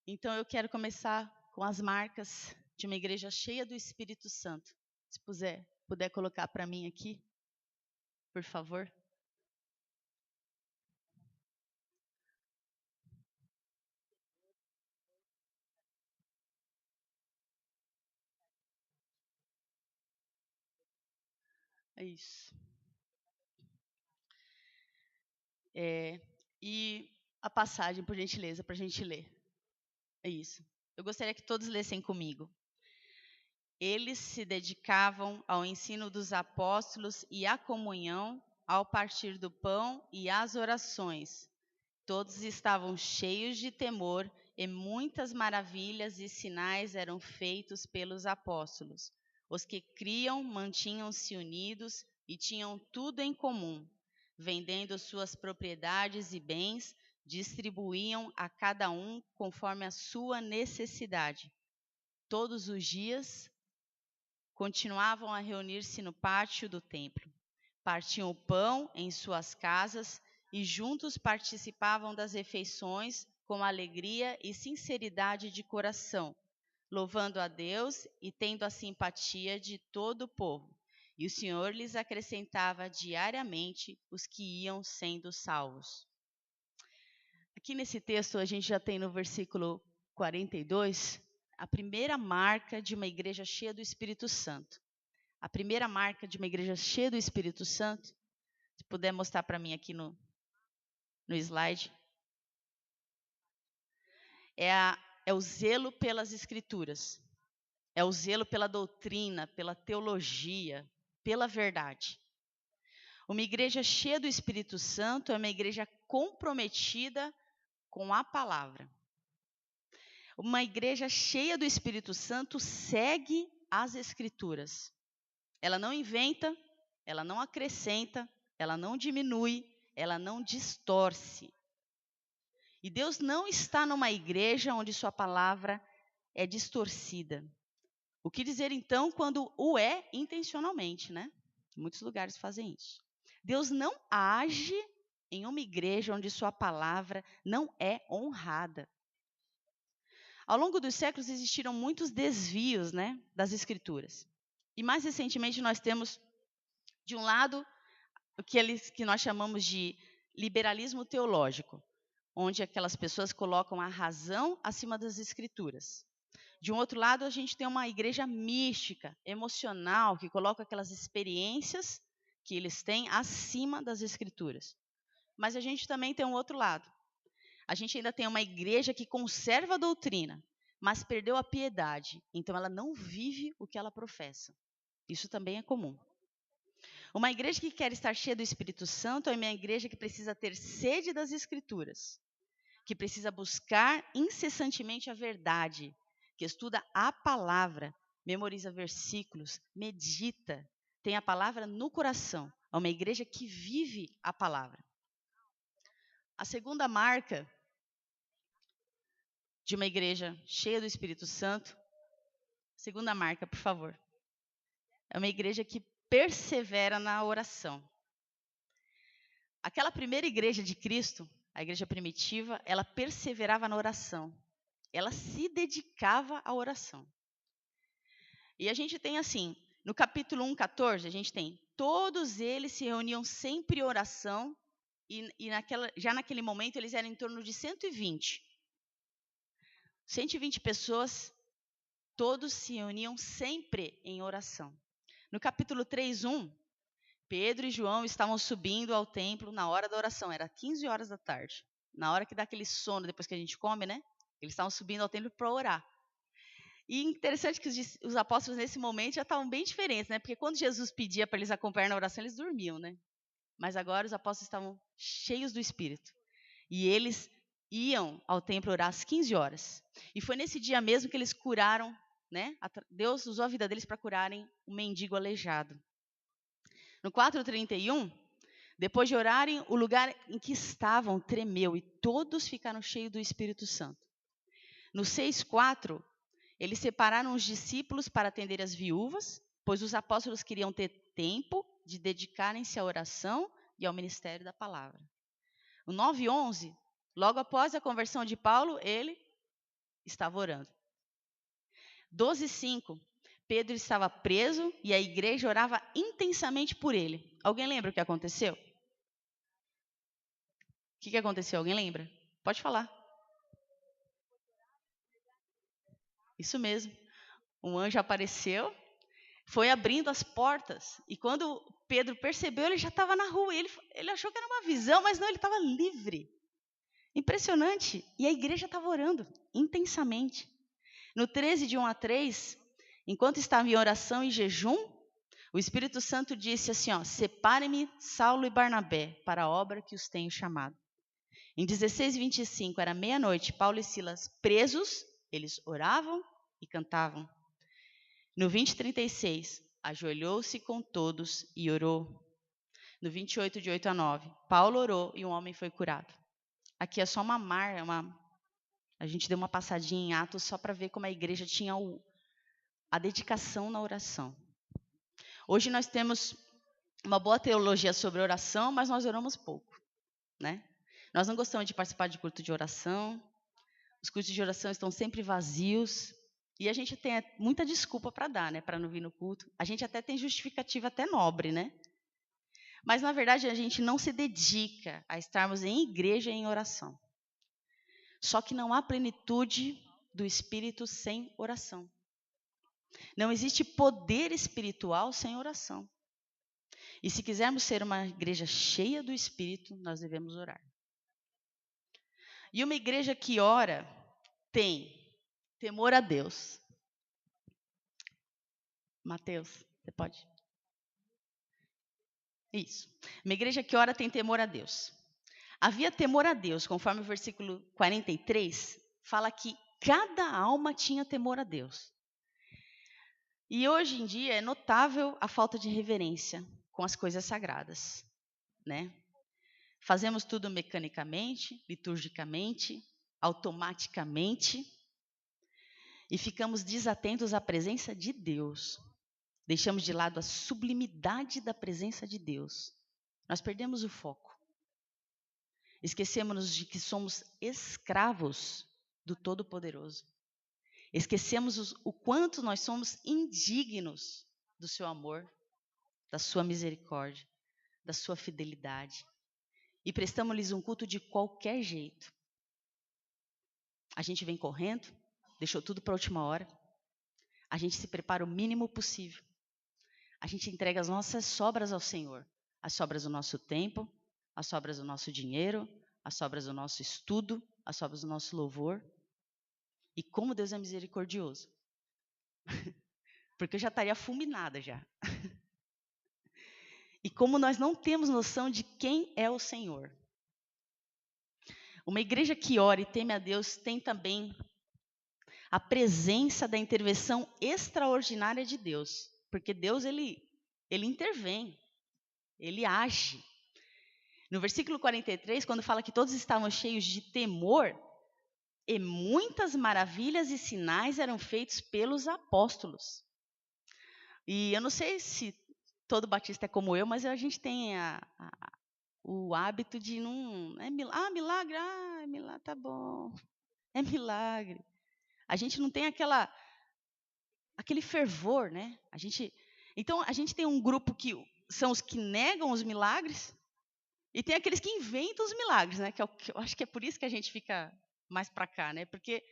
Então eu quero começar com as marcas de uma igreja cheia do Espírito Santo. Se puder colocar para mim aqui, por favor. É isso. E a passagem, por gentileza, para a gente ler. É isso. Eu gostaria que todos lessem comigo. Eles se dedicavam ao ensino dos apóstolos e à comunhão, ao partir do pão e às orações. Todos estavam cheios de temor e muitas maravilhas e sinais eram feitos pelos apóstolos. Os que criam mantinham-se unidos e tinham tudo em comum. Vendendo suas propriedades e bens, distribuíam a cada um conforme a sua necessidade. Todos os dias continuavam a reunir-se no pátio do templo. Partiam o pão em suas casas e juntos participavam das refeições com alegria e sinceridade de coração, louvando a Deus e tendo a simpatia de todo o povo. E o Senhor lhes acrescentava diariamente os que iam sendo salvos. Aqui nesse texto a gente já tem no versículo 42 a primeira marca de uma igreja cheia do Espírito Santo. A primeira marca de uma igreja cheia do Espírito Santo, se puder mostrar para mim aqui no slide, é o zelo pelas Escrituras, é o zelo pela doutrina, pela teologia, pela verdade. Uma igreja cheia do Espírito Santo é uma igreja comprometida com a palavra. Uma igreja cheia do Espírito Santo segue as Escrituras. Ela não inventa, ela não acrescenta, ela não diminui, ela não distorce. E Deus não está numa igreja onde sua palavra é distorcida. O que dizer então quando o é intencionalmente, né? Muitos lugares fazem isso. Deus não age em uma igreja onde sua palavra não é honrada. Ao longo dos séculos existiram muitos desvios, né, das escrituras. E mais recentemente nós temos, de um lado, o que nós chamamos de liberalismo teológico, onde aquelas pessoas colocam a razão acima das escrituras. De um outro lado, a gente tem uma igreja mística, emocional, que coloca aquelas experiências que eles têm acima das escrituras. Mas a gente também tem um outro lado. A gente ainda tem uma igreja que conserva a doutrina, mas perdeu a piedade. Então, ela não vive o que ela professa. Isso também é comum. Uma igreja que quer estar cheia do Espírito Santo é uma igreja que precisa ter sede das Escrituras, que precisa buscar incessantemente a verdade, que estuda a palavra, memoriza versículos, medita, tem a palavra no coração. É uma igreja que vive a palavra. A segunda marca de uma igreja cheia do Espírito Santo, segunda marca, por favor, é uma igreja que persevera na oração. Aquela primeira igreja de Cristo, a igreja primitiva, ela perseverava na oração. Ela se dedicava à oração. E a gente tem assim, no capítulo 1:14, a gente tem, todos eles se reuniam sempre em oração, e já naquele momento eles eram em torno de 120. 120 pessoas, todos se reuniam sempre em oração. No capítulo 3:1, Pedro e João estavam subindo ao templo na hora da oração, era 15 horas da tarde. Na hora que dá aquele sono, depois que a gente come, né? Eles estavam subindo ao templo para orar. E interessante que os apóstolos, nesse momento, já estavam bem diferentes, né? Porque quando Jesus pedia para eles acompanhar na oração, eles dormiam, né? Mas agora os apóstolos estavam cheios do Espírito. E eles iam ao templo orar às 15 horas. E foi nesse dia mesmo que eles curaram, né? Deus usou a vida deles para curarem um mendigo aleijado. No 4:31, depois de orarem, o lugar em que estavam tremeu e todos ficaram cheios do Espírito Santo. No 6:4, eles separaram os discípulos para atender as viúvas, pois os apóstolos queriam ter tempo de dedicarem-se à oração e ao ministério da palavra. No 9:11, logo após a conversão de Paulo, ele estava orando. 12:5, Pedro estava preso e a igreja orava intensamente por ele. Alguém lembra o que aconteceu? O que aconteceu? Alguém lembra? Pode falar. Isso mesmo. Um anjo apareceu, foi abrindo as portas. E quando Pedro percebeu, ele já estava na rua. Ele achou que era uma visão, mas não, ele estava livre. Impressionante. E a igreja estava orando intensamente. No 13, de 1-3, enquanto estava em oração e jejum, o Espírito Santo disse assim, separem-me Saulo e Barnabé para a obra que os tenho chamado. Em 16:25, era meia-noite, Paulo e Silas presos, eles oravam e cantavam. No 20:36, ajoelhou-se com todos e orou. No 28, de 8-9, Paulo orou e um homem foi curado. Aqui é só a gente deu uma passadinha em Atos só para ver como a igreja tinha a dedicação na oração. Hoje nós temos uma boa teologia sobre oração, mas nós oramos pouco, né? Nós não gostamos de participar de culto de oração. Os cultos de oração estão sempre vazios. E a gente tem muita desculpa para dar, né? Para não vir no culto. A gente até tem justificativa até nobre, né? Mas, na verdade, a gente não se dedica a estarmos em igreja e em oração. Só que não há plenitude do Espírito sem oração. Não existe poder espiritual sem oração. E se quisermos ser uma igreja cheia do Espírito, nós devemos orar. E uma igreja que ora tem temor a Deus. Mateus, você pode? Isso. Uma igreja que ora tem temor a Deus. Havia temor a Deus, conforme o versículo 43, fala que cada alma tinha temor a Deus. E hoje em dia é notável a falta de reverência com as coisas sagradas, né? Fazemos tudo mecanicamente, liturgicamente, automaticamente, e ficamos desatentos à presença de Deus. Deixamos de lado a sublimidade da presença de Deus. Nós perdemos o foco. Esquecemos de que somos escravos do Todo-Poderoso. Esquecemos o quanto nós somos indignos do seu amor, da sua misericórdia, da sua fidelidade. E prestamos-lhes um culto de qualquer jeito. A gente vem correndo, deixou tudo para a última hora. A gente se prepara o mínimo possível. A gente entrega as nossas sobras ao Senhor. As sobras do nosso tempo, as sobras do nosso dinheiro, as sobras do nosso estudo, as sobras do nosso louvor. E como Deus é misericordioso. Porque eu já estaria fulminada já. E como nós não temos noção de quem é o Senhor. Uma igreja que ora e teme a Deus tem também a presença da intervenção extraordinária de Deus. Porque Deus, ele intervém, ele age. No versículo 43, quando fala que todos estavam cheios de temor, e muitas maravilhas e sinais eram feitos pelos apóstolos. E eu não sei se todo batista é como eu, mas a gente tem o hábito de não... milagre, milagre, tá bom. É milagre. A gente não tem aquele fervor, né? Então, a gente tem um grupo que são os que negam os milagres e tem aqueles que inventam os milagres, né? Que eu acho que é por isso que a gente fica mais para cá, né? Porque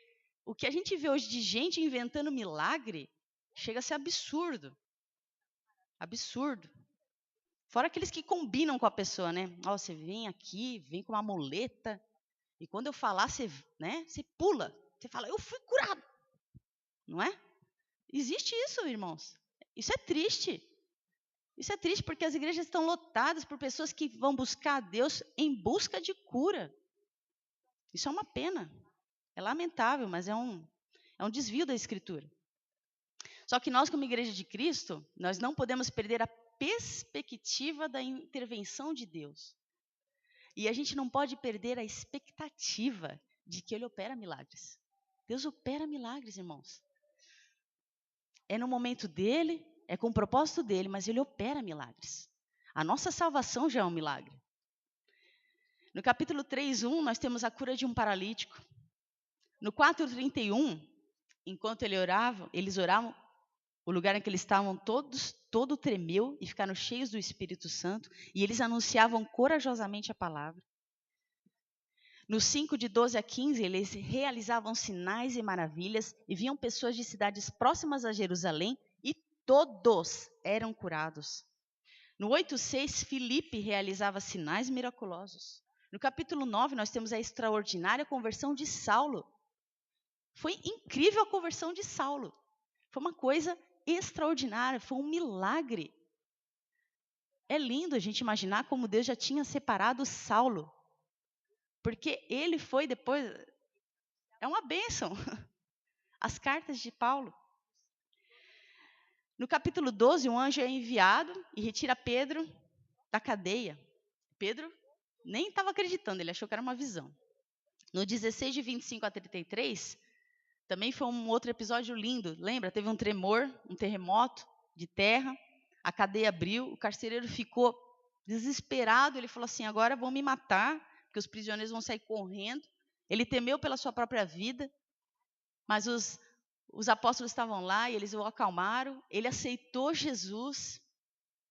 o que a gente vê hoje de gente inventando milagre chega a ser absurdo. Absurdo. Fora aqueles que combinam com a pessoa, né? Você vem aqui, vem com uma muleta, e quando eu falar, você pula. Você fala, eu fui curado. Não é? Existe isso, irmãos. Isso é triste. Isso é triste porque as igrejas estão lotadas por pessoas que vão buscar a Deus em busca de cura. Isso é uma pena. É lamentável, mas é um desvio da Escritura. Só que nós, como Igreja de Cristo, nós não podemos perder a perspectiva da intervenção de Deus. E a gente não pode perder a expectativa de que Ele opera milagres. Deus opera milagres, irmãos. É no momento dEle, é com o propósito dEle, mas Ele opera milagres. A nossa salvação já é um milagre. No capítulo 3:1, nós temos a cura de um paralítico. No 4:31, enquanto eles oravam, o lugar em que eles estavam todo tremeu e ficaram cheios do Espírito Santo, e eles anunciavam corajosamente a palavra. No 5, de 12 a 15, eles realizavam sinais e maravilhas e viam pessoas de cidades próximas a Jerusalém e todos eram curados. No 8:6, Filipe realizava sinais miraculosos. No capítulo 9, nós temos a extraordinária conversão de Saulo. Foi incrível a conversão de Saulo. Foi uma coisa extraordinária, foi um milagre. É lindo a gente imaginar como Deus já tinha separado Saulo. Porque ele foi depois... É uma bênção. As cartas de Paulo. No capítulo 12, um anjo é enviado e retira Pedro da cadeia. Pedro nem estava acreditando, ele achou que era uma visão. No 16, de 25 a 33, também foi um outro episódio lindo. Lembra? Teve um tremor, um terremoto de terra, a cadeia abriu, o carcereiro ficou desesperado, ele falou assim, agora vão me matar, porque os prisioneiros vão sair correndo. Ele temeu pela sua própria vida, mas os apóstolos estavam lá e eles o acalmaram. Ele aceitou Jesus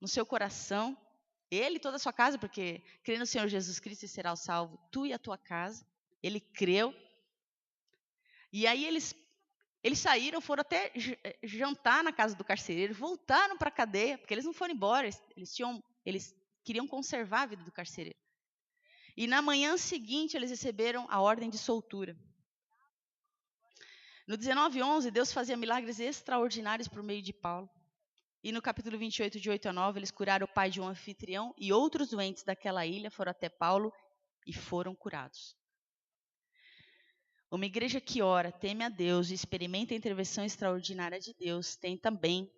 no seu coração, ele e toda a sua casa, porque crê no Senhor Jesus Cristo e será salvo, tu e a tua casa. Ele creu. E aí eles saíram, foram até jantar na casa do carcereiro, voltaram para a cadeia, porque eles não foram embora, eles queriam conservar a vida do carcereiro. E na manhã seguinte eles receberam a ordem de soltura. No 19:11, Deus fazia milagres extraordinários por meio de Paulo. E no capítulo 28, de 8 a 9, eles curaram o pai de um anfitrião e outros doentes daquela ilha foram até Paulo e foram curados. Uma igreja que ora, teme a Deus e experimenta a intervenção extraordinária de Deus tem também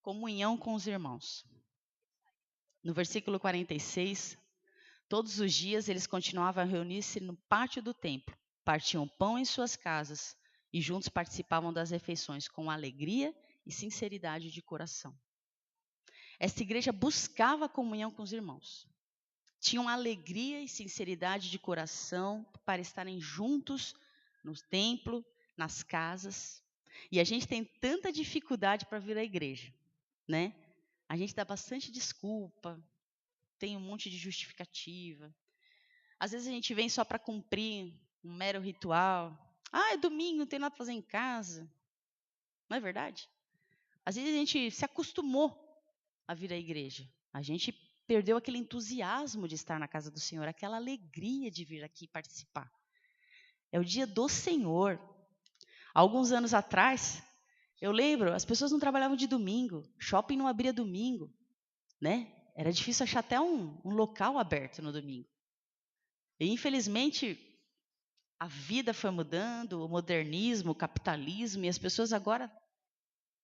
comunhão com os irmãos. No versículo 46, todos os dias eles continuavam a reunir-se no pátio do templo, partiam pão em suas casas e juntos participavam das refeições com alegria e sinceridade de coração. Esta igreja buscava a comunhão com os irmãos. Tinham alegria e sinceridade de coração para estarem juntos no templo, nas casas. E a gente tem tanta dificuldade para vir à igreja, né? A gente dá bastante desculpa, tem um monte de justificativa. Às vezes a gente vem só para cumprir um mero ritual. Ah, é domingo, não tem nada para fazer em casa. Não é verdade? Às vezes a gente se acostumou a vir à igreja. A gente perdeu aquele entusiasmo de estar na casa do Senhor, aquela alegria de vir aqui participar. É o dia do Senhor. Alguns anos atrás, eu lembro, as pessoas não trabalhavam de domingo, shopping não abria domingo, né? Era difícil achar até um local aberto no domingo. E infelizmente, a vida foi mudando, o modernismo, o capitalismo, e as pessoas agora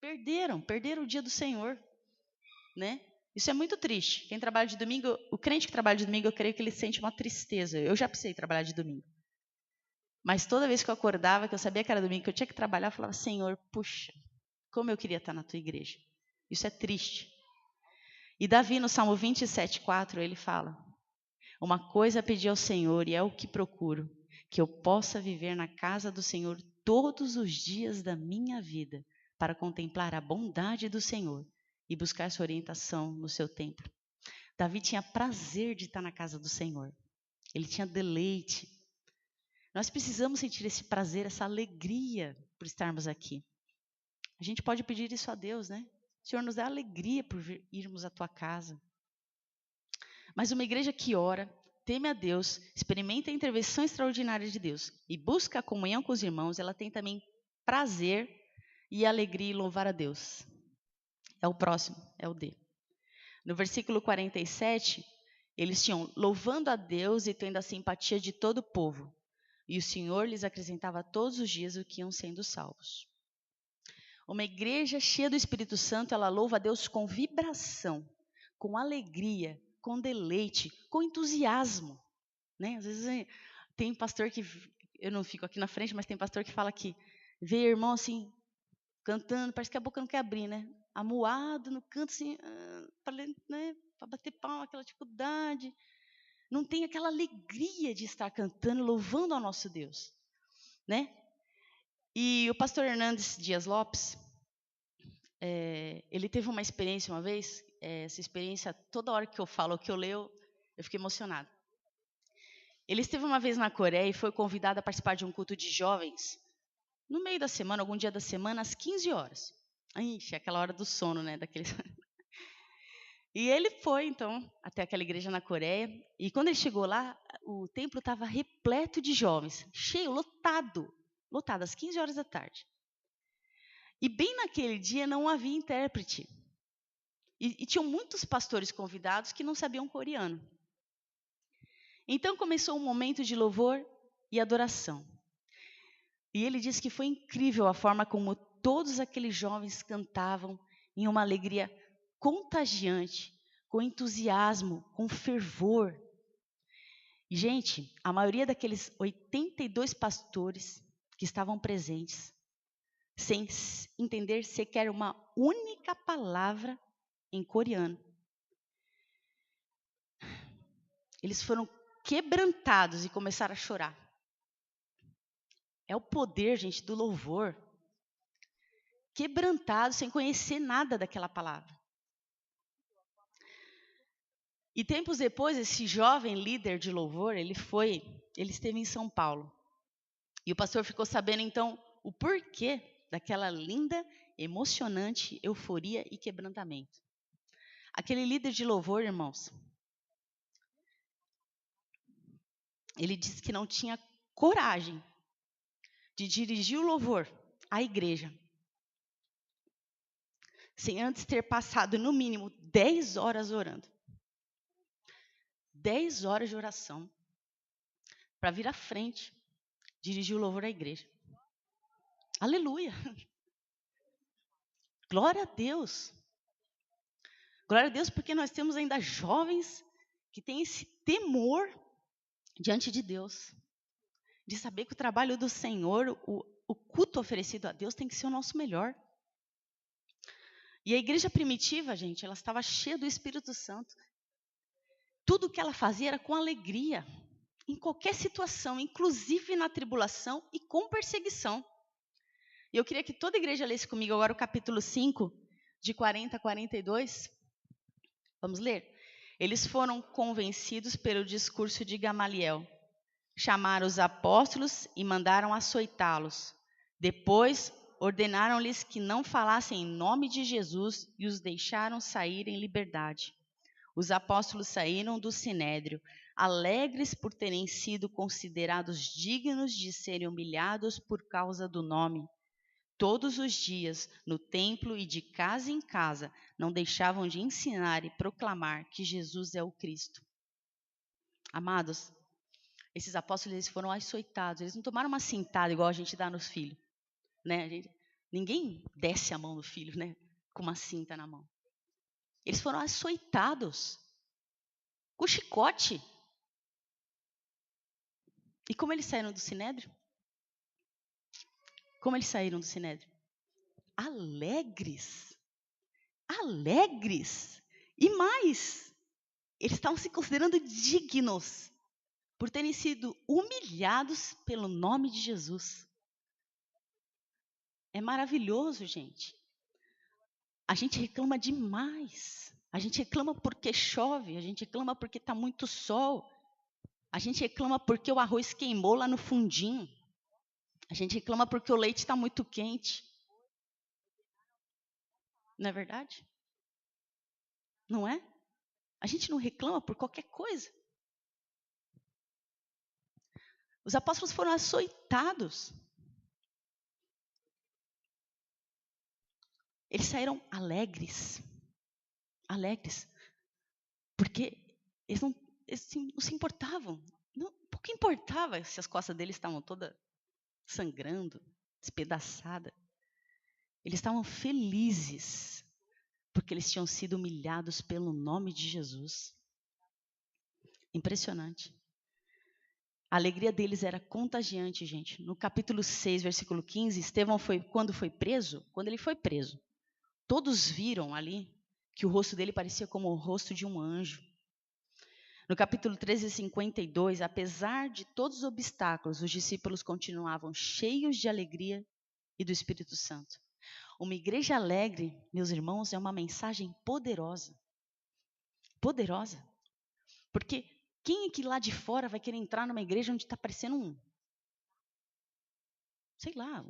perderam o dia do Senhor, né? Isso é muito triste. Quem trabalha de domingo, o crente que trabalha de domingo, eu creio que ele sente uma tristeza. Eu já precisei trabalhar de domingo. Mas toda vez que eu acordava, que eu sabia que era domingo, que eu tinha que trabalhar, eu falava, Senhor, puxa, como eu queria estar na tua igreja. Isso é triste. E Davi, no Salmo 27:4, ele fala, uma coisa pedi ao Senhor e é o que procuro, que eu possa viver na casa do Senhor todos os dias da minha vida, para contemplar a bondade do Senhor e buscar sua orientação no seu templo. Davi tinha prazer de estar na casa do Senhor. Ele tinha deleite. Nós precisamos sentir esse prazer, essa alegria por estarmos aqui. A gente pode pedir isso a Deus, né? Senhor, nos dá alegria por irmos à tua casa. Mas uma igreja que ora, teme a Deus, experimenta a intervenção extraordinária de Deus e busca a comunhão com os irmãos, ela tem também prazer e alegria em louvar a Deus. É o próximo, é o D. No versículo 47, eles tinham louvando a Deus e tendo a simpatia de todo o povo. E o Senhor lhes acrescentava todos os dias o que iam sendo salvos. Uma igreja cheia do Espírito Santo, ela louva a Deus com vibração, com alegria, com deleite, com entusiasmo. Né? Às vezes tem pastor que, eu não fico aqui na frente, mas tem pastor que fala que vê irmão assim, cantando, parece que a boca não quer abrir, né? Amuado no canto, assim, para bater palma, aquela dificuldade. Não tem aquela alegria de estar cantando, louvando ao nosso Deus, né? E o pastor Hernandes Dias Lopes, ele teve uma experiência uma vez, essa experiência, toda hora que eu falo, que eu leio, eu fico emocionada. Ele esteve uma vez na Coreia e foi convidado a participar de um culto de jovens, no meio da semana, algum dia da semana, às 15 horas. Ixi, aquela hora do sono, né? Daqueles... E ele foi, então, até aquela igreja na Coreia. E quando ele chegou lá, o templo estava repleto de jovens, cheio, lotado, às 15 horas da tarde. E bem naquele dia não havia intérprete. E tinham muitos pastores convidados que não sabiam coreano. Então começou um momento de louvor e adoração. E ele disse que foi incrível a forma como todos aqueles jovens cantavam em uma alegria contagiante, com entusiasmo, com fervor. E, gente, a maioria daqueles 82 pastores que estavam presentes, sem entender sequer uma única palavra em coreano, eles foram quebrantados e começaram a chorar. É o poder, gente, do louvor. Quebrantados, sem conhecer nada daquela palavra. E tempos depois, esse jovem líder de louvor, ele esteve em São Paulo. E o pastor ficou sabendo, então, o porquê daquela linda, emocionante euforia e quebrantamento. Aquele líder de louvor, irmãos, ele disse que não tinha coragem de dirigir o louvor à igreja, sem antes ter passado, no mínimo, 10 horas orando. 10 horas de oração para vir à frente, dirigir o louvor à igreja. Aleluia! Glória a Deus! Glória a Deus, porque nós temos ainda jovens que têm esse temor diante de Deus, de saber que o trabalho do Senhor, o culto oferecido a Deus tem que ser o nosso melhor. E a igreja primitiva, gente, ela estava cheia do Espírito Santo. Tudo o que ela fazia era com alegria, em qualquer situação, inclusive na tribulação e com perseguição. E eu queria que toda a igreja lesse comigo agora o capítulo 5, de 40 a 42. Vamos ler? Eles foram convencidos pelo discurso de Gamaliel. Chamaram os apóstolos e mandaram açoitá-los. Depois, ordenaram-lhes que não falassem em nome de Jesus e os deixaram sair em liberdade. Os apóstolos saíram do sinédrio, alegres por terem sido considerados dignos de serem humilhados por causa do nome. Todos os dias, no templo e de casa em casa, não deixavam de ensinar e proclamar que Jesus é o Cristo. Amados, esses apóstolos eles foram açoitados, eles não tomaram uma cintada igual a gente dá nos filhos. Né? Ninguém desce a mão no filho, né? Com uma cinta na mão. Eles foram açoitados, com chicote. E como eles saíram do sinédrio? Como eles saíram do sinédrio? Alegres. Alegres. E mais, eles estavam se considerando dignos por terem sido humilhados pelo nome de Jesus. É maravilhoso, gente. A gente reclama demais. A gente reclama porque chove, a gente reclama porque está muito sol. A gente reclama porque o arroz queimou lá no fundinho. A gente reclama porque o leite está muito quente. Não é verdade? Não é? A gente não reclama por qualquer coisa. Os apóstolos foram açoitados. Eles saíram alegres. Alegres. Porque eles não se importavam. Pouco importava se as costas deles estavam todas sangrando, despedaçadas. Eles estavam felizes, porque eles tinham sido humilhados pelo nome de Jesus. Impressionante. A alegria deles era contagiante, gente. No capítulo 6, versículo 15, Estevão quando ele foi preso, todos viram ali que o rosto dele parecia como o rosto de um anjo. No capítulo 13, 52, apesar de todos os obstáculos, os discípulos continuavam cheios de alegria e do Espírito Santo. Uma igreja alegre, meus irmãos, é uma mensagem poderosa. Poderosa. Porque quem é que lá de fora vai querer entrar numa igreja onde está parecendo sei lá,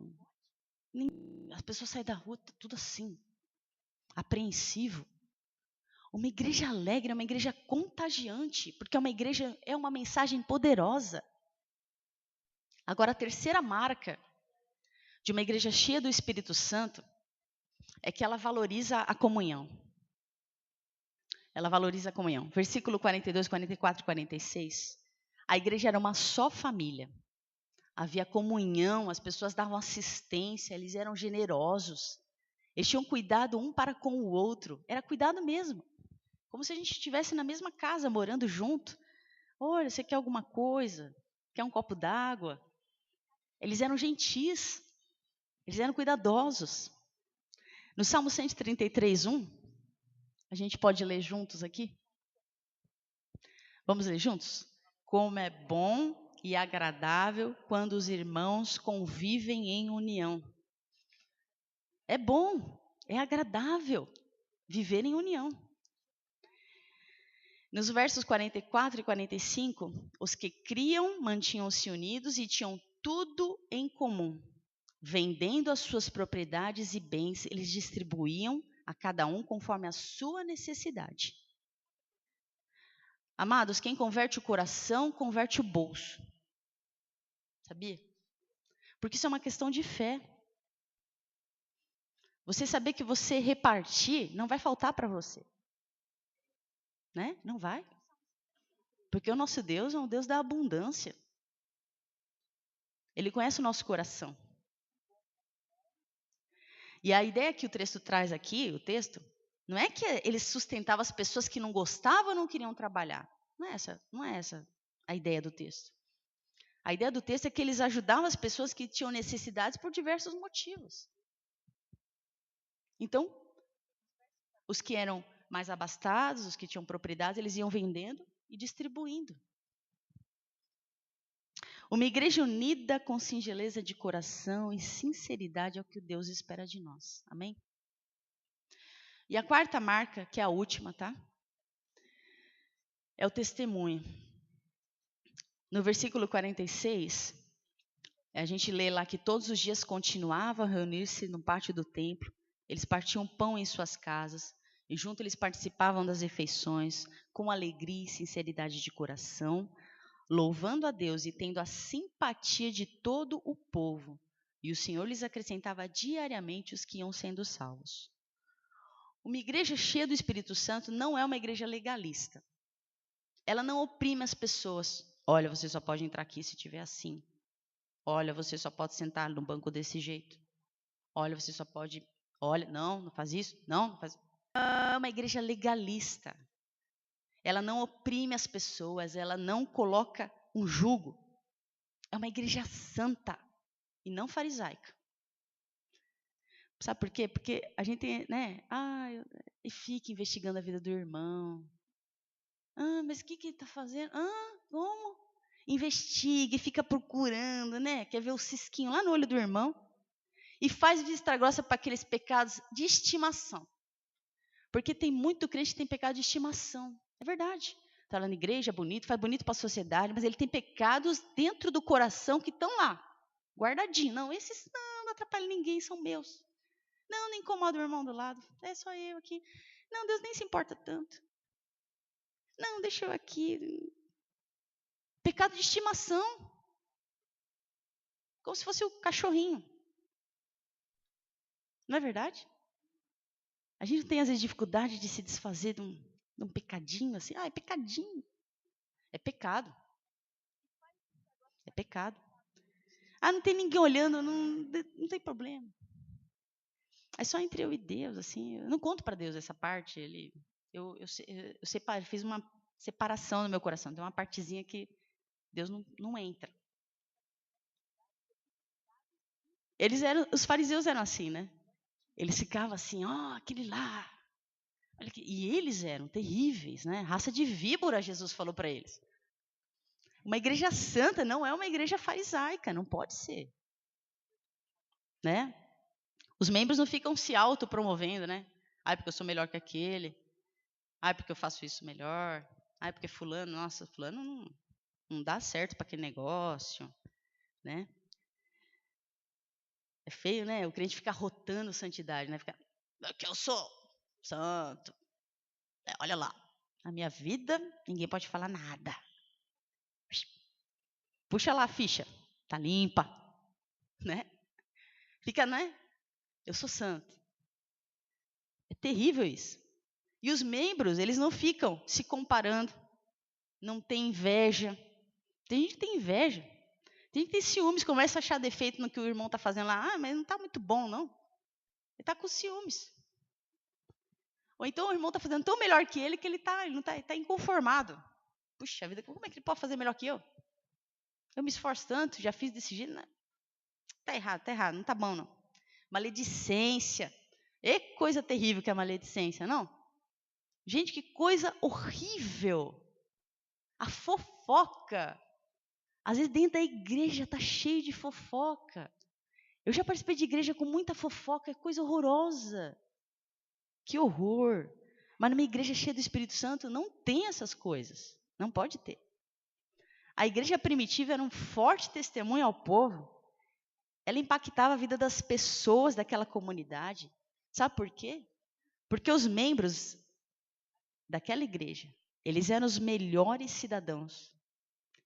as pessoas saem da rua, tá tudo assim, apreensivo. Uma igreja alegre é uma igreja contagiante, porque uma igreja é uma mensagem poderosa. Agora, a terceira marca de uma igreja cheia do Espírito Santo é que ela valoriza a comunhão. Ela valoriza a comunhão. Versículo 42, 44 e 46. A igreja era uma só família. Havia comunhão, as pessoas davam assistência, eles eram generosos. Eles tinham cuidado um para com o outro. Era cuidado mesmo. Como se a gente estivesse na mesma casa, morando junto. Olha, você quer alguma coisa? Quer um copo d'água? Eles eram gentis. Eles eram cuidadosos. No Salmo 133, 1, a gente pode ler juntos aqui? Vamos ler juntos? Como é bom e agradável quando os irmãos convivem em união. É bom, é agradável viver em união. Nos versos 44 e 45, os que criam mantinham-se unidos e tinham tudo em comum. Vendendo as suas propriedades e bens, eles distribuíam a cada um conforme a sua necessidade. Amados, quem converte o coração, converte o bolso. Sabia? Porque isso é uma questão de fé. Você saber que você repartir, não vai faltar para você. Né? Não vai. Porque o nosso Deus é um Deus da abundância. Ele conhece o nosso coração. E a ideia que o texto traz aqui, não é que ele sustentava as pessoas que não gostavam ou não queriam trabalhar. Não é essa a ideia do texto. A ideia do texto é que eles ajudavam as pessoas que tinham necessidades por diversos motivos. Então, os que eram mais abastados, os que tinham propriedades, eles iam vendendo e distribuindo. Uma igreja unida com singeleza de coração e sinceridade é o que Deus espera de nós. Amém? E a quarta marca, que é a última, tá? É o testemunho. No versículo 46, a gente lê lá que todos os dias continuavam a reunir-se no pátio do templo. Eles partiam pão em suas casas e junto eles participavam das refeições com alegria e sinceridade de coração, louvando a Deus e tendo a simpatia de todo o povo. E o Senhor lhes acrescentava diariamente os que iam sendo salvos. Uma igreja cheia do Espírito Santo não é uma igreja legalista. Ela não oprime as pessoas. Olha, você só pode entrar aqui se tiver assim. Olha, você só pode sentar no banco desse jeito. Olha, você só pode... Olha, não faz isso. Não faz... É uma igreja legalista. Ela não oprime as pessoas, ela não coloca um jugo. É uma igreja santa e não farisaica. Sabe por quê? Porque a gente, né? E fica investigando a vida do irmão. Mas o que ele está fazendo? Como? Investiga e fica procurando, né? Quer ver o cisquinho lá no olho do irmão? E faz vista grossa para aqueles pecados de estimação. Porque tem muito crente que tem pecado de estimação. É verdade. Está lá na igreja, bonito, faz bonito para a sociedade, mas ele tem pecados dentro do coração que estão lá, guardadinho. Não, esses não atrapalham ninguém, são meus. Não incomoda o irmão do lado. É só eu aqui. Não, Deus nem se importa tanto. Não, deixa eu aqui. Pecado de estimação. Como se fosse o cachorrinho. Não é verdade? A gente tem, às vezes, dificuldade de se desfazer de um pecadinho assim. É pecadinho. É pecado. É pecado. Não tem ninguém olhando, não tem problema. É só entre eu e Deus, assim. Eu não conto para Deus essa parte. Eu fiz uma separação no meu coração. Tem uma partezinha que Deus não entra. Os fariseus eram assim, né? Eles ficavam assim, aquele lá. E eles eram terríveis, né? Raça de víbora, Jesus falou para eles. Uma igreja santa não é uma igreja farisaica, não pode ser. né? Os membros não ficam se autopromovendo, né? Ai, porque eu sou melhor que aquele. Ai, porque eu faço isso melhor. Ai, porque fulano, nossa, fulano não dá certo para aquele negócio, né? É feio, né? O crente fica rotando santidade, né? Fica, que eu sou santo. Olha lá, na minha vida ninguém pode falar nada. Puxa lá a ficha, tá limpa, né? Fica, né? Eu sou santo. É terrível isso. E os membros, eles não ficam se comparando, não tem inveja. Tem gente que tem inveja. Tem gente que tem ciúmes, começa a achar defeito no que o irmão está fazendo lá. Ah, mas não está muito bom, não. Ele está com ciúmes. Ou então o irmão está fazendo tão melhor que ele que ele não tá inconformado. Puxa vida, como é que ele pode fazer melhor que eu? Eu me esforço tanto, já fiz desse jeito. Tá errado, não tá bom, não. Maledicência. É coisa terrível que é a maledicência, não? Gente, que coisa horrível. A fofoca. Às vezes dentro da igreja está cheio de fofoca. Eu já participei de igreja com muita fofoca, é coisa horrorosa. Que horror. Mas numa igreja cheia do Espírito Santo não tem essas coisas. Não pode ter. A igreja primitiva era um forte testemunho ao povo. Ela impactava a vida das pessoas daquela comunidade. Sabe por quê? Porque os membros daquela igreja, eles eram os melhores cidadãos.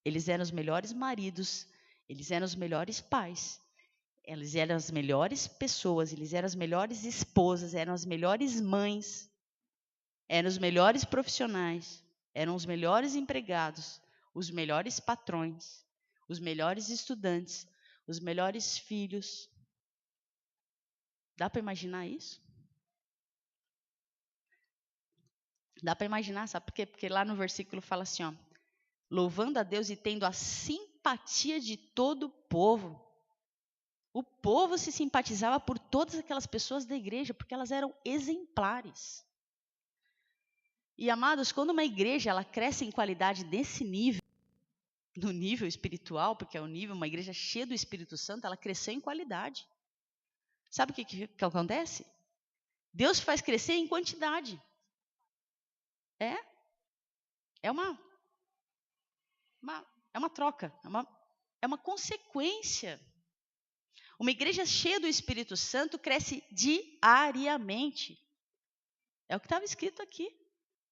Eles eram os melhores maridos, eles eram os melhores pais, eles eram as melhores pessoas, eles eram as melhores esposas, eram as melhores mães, eram os melhores profissionais, eram os melhores empregados, os melhores patrões, os melhores estudantes, os melhores filhos. Dá para imaginar isso? Dá para imaginar, sabe por quê? Porque lá no versículo fala assim, ó, louvando a Deus e tendo a simpatia de todo o povo. O povo se simpatizava por todas aquelas pessoas da igreja, porque elas eram exemplares. E, amados, quando uma igreja ela cresce em qualidade desse nível, no nível espiritual, porque é o nível, uma igreja cheia do Espírito Santo, ela cresceu em qualidade. Sabe o que acontece? Deus faz crescer em quantidade. É uma troca, é uma consequência. Uma igreja cheia do Espírito Santo cresce diariamente. É o que estava escrito aqui.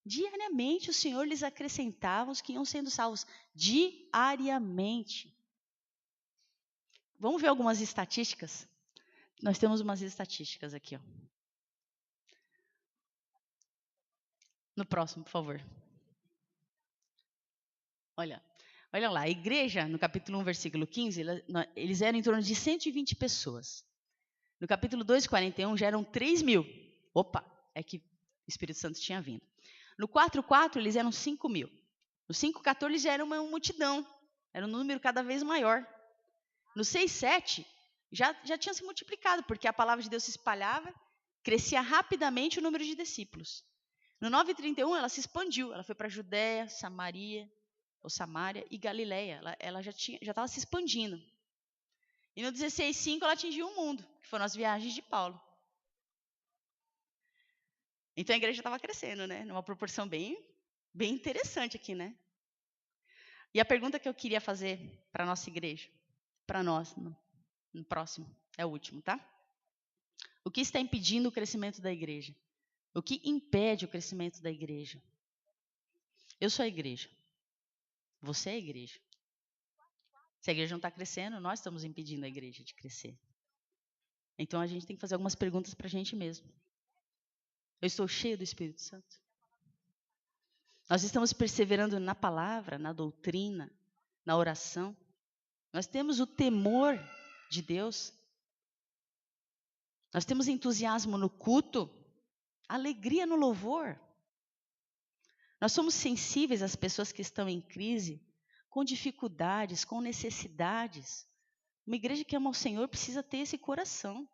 Diariamente o Senhor lhes acrescentava os que iam sendo salvos. Diariamente. Vamos ver algumas estatísticas? Nós temos umas estatísticas aqui. Ó. No próximo, por favor. Olha lá, a igreja, no capítulo 1, versículo 15, eles eram em torno de 120 pessoas. No capítulo 2, 41, já eram 3 mil. Opa, é que o Espírito Santo tinha vindo. No 4:4, eles eram 5 mil. No 5:14, já era uma multidão. Era um número cada vez maior. No 6:7, já tinha se multiplicado, porque a palavra de Deus se espalhava, crescia rapidamente o número de discípulos. No 9:31, ela se expandiu. Ela foi para Judéia, Samária e Galiléia. Ela já estava se expandindo. E no 16:5, ela atingiu o mundo, que foram as viagens de Paulo. Então a igreja estava crescendo, né? Numa proporção bem interessante aqui, né? E a pergunta que eu queria fazer para a nossa igreja, para nós, no próximo, é o último, tá? O que está impedindo o crescimento da igreja? O que impede o crescimento da igreja? Eu sou a igreja. Você é a igreja. Se a igreja não está crescendo, nós estamos impedindo a igreja de crescer. Então a gente tem que fazer algumas perguntas para a gente mesmo. Eu estou cheio do Espírito Santo? Nós estamos perseverando na palavra, na doutrina, na oração? Nós temos o temor de Deus? Nós temos entusiasmo no culto? Alegria no louvor? Nós somos sensíveis às pessoas que estão em crise, com dificuldades, com necessidades. Uma igreja que ama o Senhor precisa ter esse coração.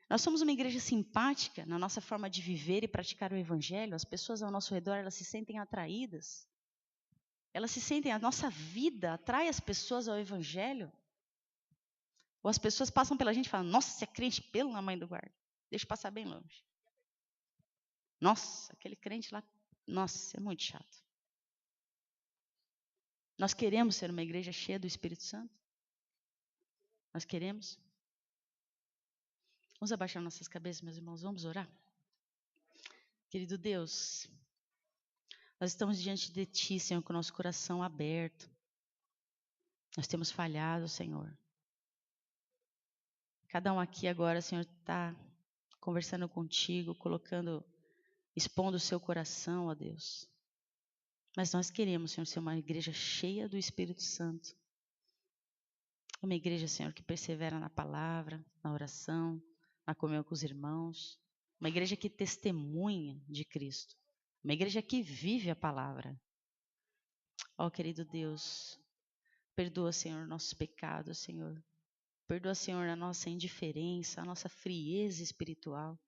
Nós somos uma igreja simpática na nossa forma de viver e praticar o Evangelho. As pessoas ao nosso redor, elas se sentem atraídas. Elas se sentem, a nossa vida atrai as pessoas ao Evangelho. Ou as pessoas passam pela gente e falam, nossa, você é crente, pelo amor do guarda. Deixa eu passar bem longe. Nossa, aquele crente lá, nossa, é muito chato. Nós queremos ser uma igreja cheia do Espírito Santo? Nós queremos? Vamos abaixar nossas cabeças, meus irmãos, vamos orar? Querido Deus, nós estamos diante de Ti, Senhor, com o nosso coração aberto. Nós temos falhado, Senhor. Cada um aqui agora, Senhor, está conversando contigo, expondo o seu coração, ó Deus. Mas nós queremos, Senhor, ser uma igreja cheia do Espírito Santo. Uma igreja, Senhor, que persevera na palavra, na oração, na comunhão com os irmãos. Uma igreja que testemunha de Cristo. Uma igreja que vive a palavra. Ó, querido Deus, perdoa, Senhor, nossos pecados, Senhor. Perdoa, Senhor, a nossa indiferença, a nossa frieza espiritual.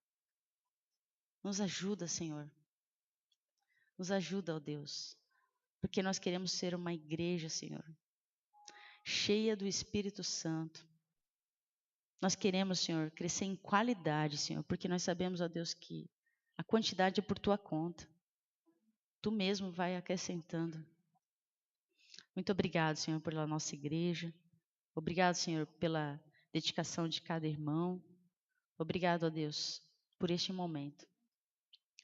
Nos ajuda, Senhor. Nos ajuda, ó Deus. Porque nós queremos ser uma igreja, Senhor, cheia do Espírito Santo. Nós queremos, Senhor, crescer em qualidade, Senhor, porque nós sabemos, ó Deus, que a quantidade é por Tua conta. Tu mesmo vai acrescentando. Muito obrigado, Senhor, pela nossa igreja. Obrigado, Senhor, pela dedicação de cada irmão. Obrigado, ó Deus, por este momento.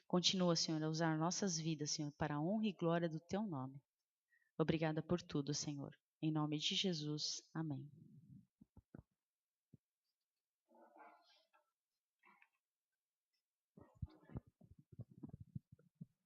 Continua, Senhor, a usar nossas vidas, Senhor, para a honra e glória do Teu nome. Obrigada por tudo, Senhor. Em nome de Jesus. Amém.